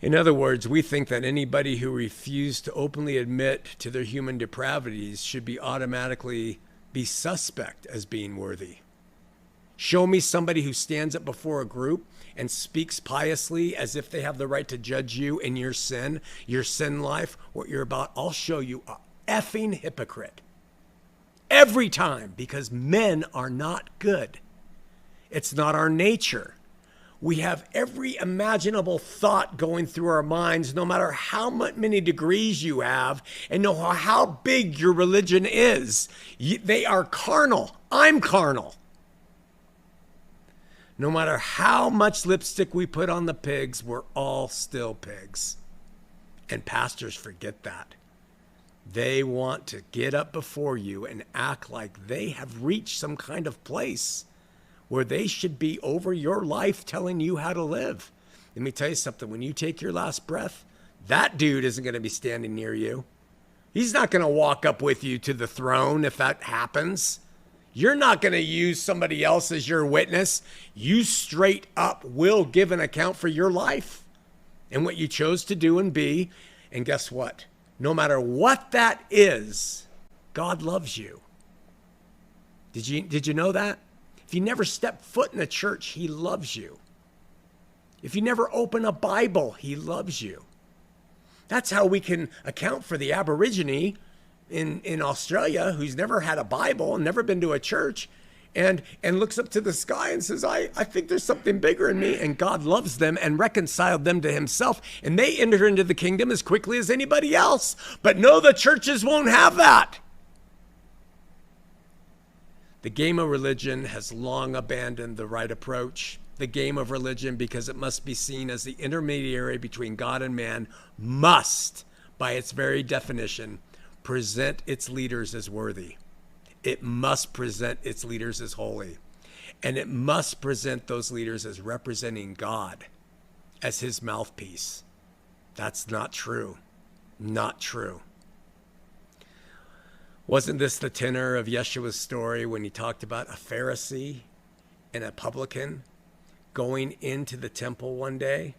In other words, we think that anybody who refused to openly admit to their human depravities should be automatically be suspect as being worthy. Show me somebody who stands up before a group and speaks piously as if they have the right to judge you in your sin life, what you're about. I'll show you a effing hypocrite. Every time, because men are not good. It's not our nature. We have every imaginable thought going through our minds, no matter how many degrees you have and no how big your religion is. They are carnal. I'm carnal. No matter how much lipstick we put on the pigs, we're all still pigs. And pastors forget that. They want to get up before you and act like they have reached some kind of place where they should be over your life telling you how to live. Let me tell you something. When you take your last breath, that dude isn't going to be standing near you. He's not going to walk up with you to the throne if that happens. You're not going to use somebody else as your witness. You straight up will give an account for your life and what you chose to do and be. And guess what? No matter what that is, God loves you. Did you know that? If you never step foot in a church, he loves you. If you never open a Bible, he loves you. That's how we can account for the Aborigine in Australia who's never had a Bible and never been to a church and looks up to the sky and says, I think there's something bigger in me. And God loves them and reconciled them to himself. And they enter into the kingdom as quickly as anybody else. But no, the churches won't have that. The game of religion has long abandoned the right approach. The game of religion, because it must be seen as the intermediary between God and man, must, by its very definition, present its leaders as worthy. It must present its leaders as holy. And it must present those leaders as representing God as his mouthpiece. That's not true. Not true. Wasn't this the tenor of Yeshua's story when he talked about a Pharisee and a publican going into the temple one day?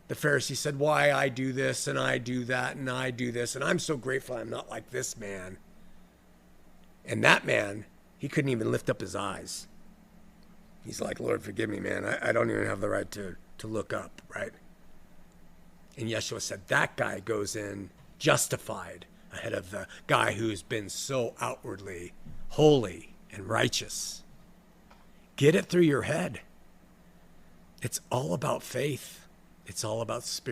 The Pharisee said, why I do this and I do that and I do this. And I'm so grateful I'm not like this man. And that man, he couldn't even lift up his eyes. He's like, Lord, forgive me, man. I don't even have the right to look up, right? And Yeshua said, that guy goes in justified ahead of the guy who's been so outwardly holy and righteous. Get it through your head. It's all about faith. It's all about spirit.